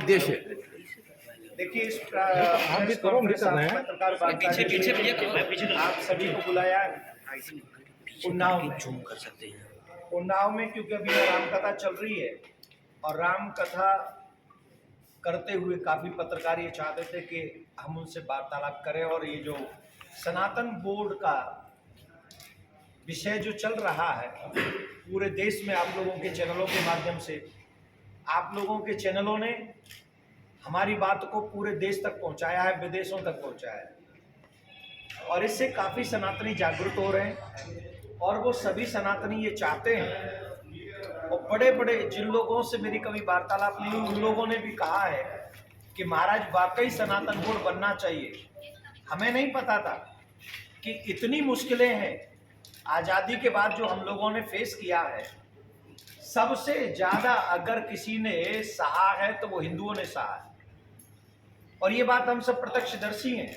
उद्देश्य है? देखिए इस प्रेस कॉन्फ्रेंस पत्रकार वार्ता आप सभी को बुलाया उन्नाव में। उन्नाव में क्योंकि अभी राम कथा चल रही है और राम कथा करते हुए काफ़ी पत्रकार ये चाहते थे कि हम उनसे वार्तालाप करें, और ये जो सनातन बोर्ड का विषय जो चल रहा है पूरे देश में, आप लोगों के चैनलों के माध्यम से, आप लोगों के चैनलों ने हमारी बात को पूरे देश तक पहुंचाया है, विदेशों तक पहुंचाया है, और इससे काफ़ी सनातनी जागरूक हो रहे हैं। और वो सभी सनातनी ये चाहते हैं, और बड़े बड़े जिन लोगों से मेरी कभी वार्तालाप नहीं हुई उन लोगों ने भी कहा है कि महाराज वाकई सनातन बोर्ड बनना चाहिए। हमें नहीं पता था कि इतनी मुश्किलें हैं आज़ादी के बाद जो हम लोगों ने फेस किया है। सबसे ज़्यादा अगर किसी ने सहा है तो वो हिंदुओं ने सहा है, और ये बात हम सब प्रत्यक्षदर्शी हैं।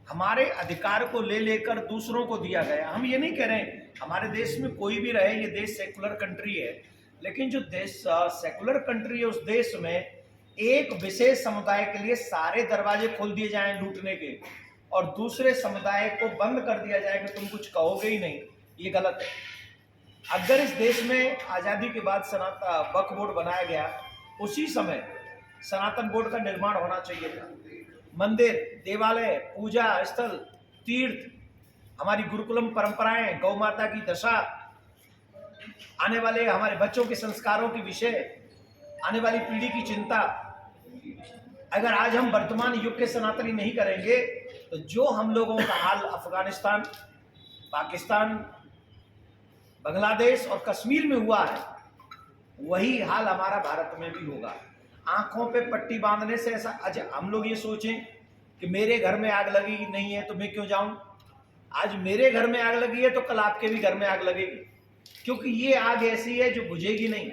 हमारे अधिकार को ले लेकर दूसरों को दिया गया। हम ये नहीं कह रहे हैं हमारे देश में कोई भी रहे, ये देश सेकुलर कंट्री है, लेकिन जो देश सेकुलर कंट्री है उस देश में एक विशेष समुदाय के लिए सारे दरवाजे खोल दिए जाएं लूटने के, और दूसरे समुदाय को बंद कर दिया जाए कि तुम कुछ कहोगे ही नहीं, ये गलत है। अगर इस देश में आज़ादी के बाद सनातन वक्फ बोर्ड बनाया गया, उसी समय सनातन बोर्ड का निर्माण होना चाहिए था। मंदिर, देवालय, पूजा स्थल, तीर्थ, हमारी गुरुकुलम परंपराएं, गौ माता की दशा, आने वाले हमारे बच्चों के संस्कारों के विषय, आने वाली पीढ़ी की चिंता, अगर आज हम वर्तमान युग के सनातनी नहीं करेंगे तो जो हम लोगों का हाल अफगानिस्तान, पाकिस्तान, बांग्लादेश और कश्मीर में हुआ है, वही हाल हमारा भारत में भी होगा। आंखों पे पट्टी बांधने से ऐसा, अच्छा हम लोग ये सोचें कि मेरे घर में आग लगी नहीं है तो मैं क्यों जाऊं। आज मेरे घर में आग लगी है तो कल आपके भी घर में आग लगेगी, क्योंकि ये आग ऐसी है जो बुझेगी नहीं।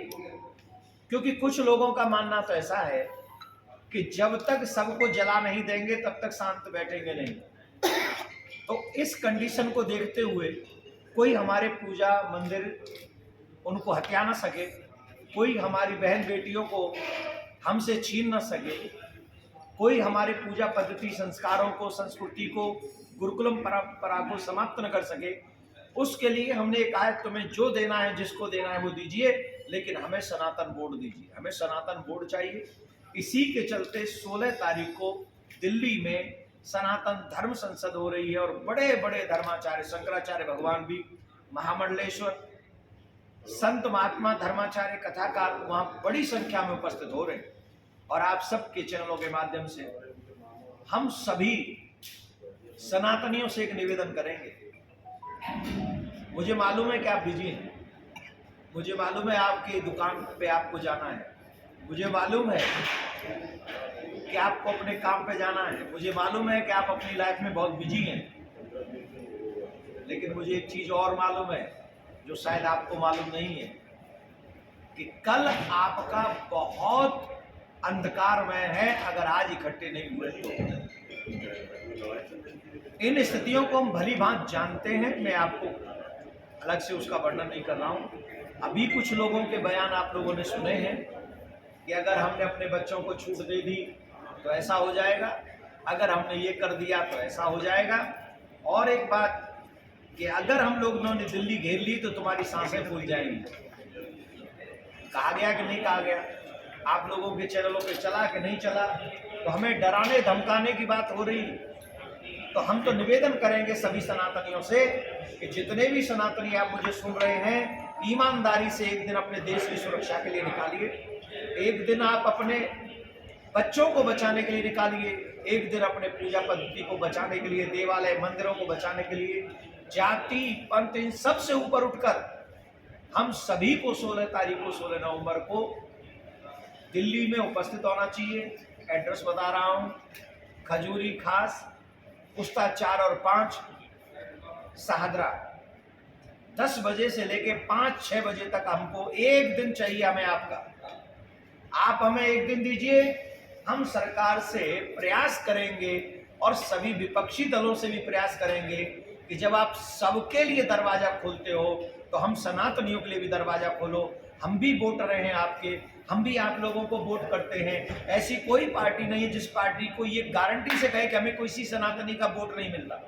क्योंकि कुछ लोगों का मानना तो ऐसा है कि जब तक सबको जला नहीं देंगे तब तक शांत बैठेंगे नहीं। तो इस कंडीशन को देखते हुए कोई हमारे पूजा मंदिर उनको हत्या ना सके, कोई हमारी बहन बेटियों को हमसे छीन न सके, कोई हमारे पूजा पद्धति, संस्कारों को, संस्कृति को, गुरुकुलम परंपरा को समाप्त न कर सके, उसके लिए हमने कहा है तुम्हें जो देना है, जिसको देना है वो दीजिए, लेकिन हमें सनातन बोर्ड दीजिए, हमें सनातन बोर्ड चाहिए। इसी के चलते 16 तारीख को दिल्ली में सनातन धर्म संसद हो रही है, और बड़े बड़े धर्माचार्य, शंकराचार्य भगवान भी, महामंडलेश्वर, संत महात्मा, धर्माचार्य, कथाकार वहां बड़ी संख्या में उपस्थित हो रहे हैं। और आप सबके चैनलों के माध्यम से हम सभी सनातनियों से एक निवेदन करेंगे। मुझे मालूम है कि आप बिजी हैं, मुझे मालूम है आपकी दुकान पे आपको जाना है, मुझे मालूम है कि आपको अपने काम पे जाना है, मुझे मालूम है कि आप अपनी लाइफ में बहुत बिजी हैं, लेकिन मुझे एक चीज और मालूम है जो शायद आपको मालूम नहीं है, कि कल आपका बहुत अंधकारमय है अगर आज इकट्ठे नहीं हुए तो। इन स्थितियों को हम भली भांति जानते हैं, मैं आपको अलग से उसका वर्णन नहीं कर रहा हूं। अभी कुछ लोगों के बयान आप लोगों ने सुने हैं कि अगर हमने अपने बच्चों को छूट दे दी तो ऐसा हो जाएगा, अगर हमने ये कर दिया तो ऐसा हो जाएगा, और एक बात कि अगर हम लोगों ने दिल्ली घेर ली तो तुम्हारी सांसें फूल जाएंगी। कहा गया कि नहीं कहा गया? आप लोगों के चैनलों पे चला कि नहीं चला? तो हमें डराने धमकाने की बात हो रही। तो हम तो निवेदन करेंगे सभी सनातनियों से कि जितने भी सनातनी आप मुझे सुन रहे हैं, ईमानदारी से एक दिन अपने देश की सुरक्षा के लिए निकालिए, एक दिन आप अपने बच्चों को बचाने के लिए निकालिए, एक दिन अपने पूजा पद्धति को बचाने के लिए, देवालय मंदिरों को बचाने के लिए। जाति पंथ इन सब से ऊपर उठकर हम सभी को 16 तारीख को, 16 नवंबर को दिल्ली में उपस्थित होना चाहिए। एड्रेस बता रहा हूँ, खजूरी खास, पुस्ता 4 और 5, शाहदरा। 10 बजे से लेके 5-6 बजे तक हमको एक दिन चाहिए, हमें आपका। आप हमें एक दिन दीजिए, हम सरकार से प्रयास करेंगे और सभी विपक्षी दलों से भी प्रयास करेंगे कि जब आप सबके लिए दरवाजा खोलते हो तो हम सनातनियों के लिए भी दरवाजा खोलो। हम भी वोटर हैं आपके, हम भी आप लोगों को वोट करते हैं। ऐसी कोई पार्टी नहीं है जिस पार्टी को ये गारंटी से कहे कि हमें किसी सनातनी का वोट नहीं मिलता।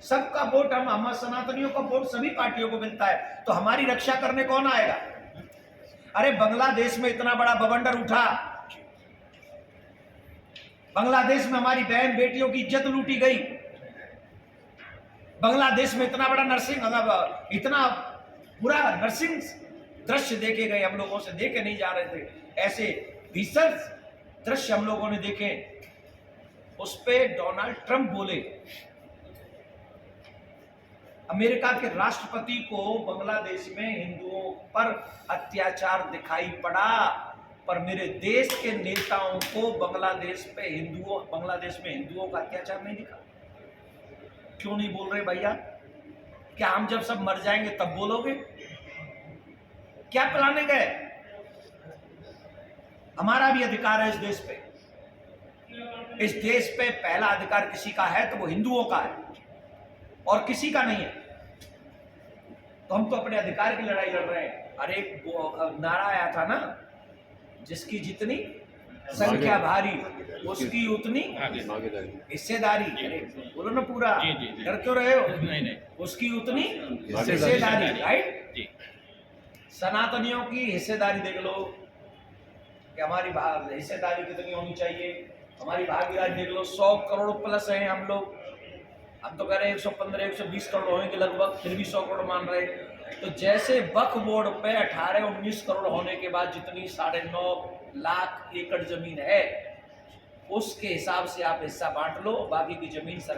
सबका वोट हम सनातनियों का वोट सभी पार्टियों को मिलता है। तो हमारी रक्षा करने कौन आएगा? अरे बांग्लादेश में इतना बड़ा बवंडर उठा, बांग्लादेश में हमारी बहन बेटियों की इज्जत लूटी गई, बांग्लादेश में इतना बड़ा इतना बुरा नर्सिंग दृश्य देखे गए, हम लोगों से देखे नहीं जा रहे थे। ऐसे भीषण दृश्य हम लोगों ने देखे। उस पे डोनाल्ड ट्रंप बोले, अमेरिका के राष्ट्रपति को बांग्लादेश में हिंदुओं पर अत्याचार दिखाई पड़ा, पर मेरे देश के नेताओं को बांग्लादेश में हिंदुओं का अत्याचार नहीं दिखा। क्यों नहीं बोल रहे भैया? क्या हम जब सब मर जाएंगे तब बोलोगे? क्या पिलाने गए? हमारा भी अधिकार है इस देश पे। इस देश पे पहला अधिकार किसी का है तो वो हिंदुओं का है और किसी का नहीं है। तो हम तो अपने अधिकार की लड़ाई लड़ रहे हैं। अरे एक नारा आया था ना, जिसकी जितनी संख्या भारी उसकी उतनी हिस्सेदारी। अरे बोलो ना पूरा, डर क्यों रहे हो? नहीं। उसकी उतनी हिस्सेदारी, राइट? सनातनियों की हिस्सेदारी देख लो कि हमारी हिस्सेदारी कितनी होनी चाहिए। हमारी भागीदारी देख लो, 100 करोड़ प्लस हैं हम लोग। हम तो कह रहे हैं 115 120 करोड़ होंगे लगभग, फिर भी 100 करोड़ मान रहे। तो जैसे वक्फ बोर्ड पे 18-19 करोड़ होने के बाद जितनी 9.5 लाख एकड़ जमीन है, उसके हिसाब से आप हिस्सा बांट लो, बाकी की जमीन सरकार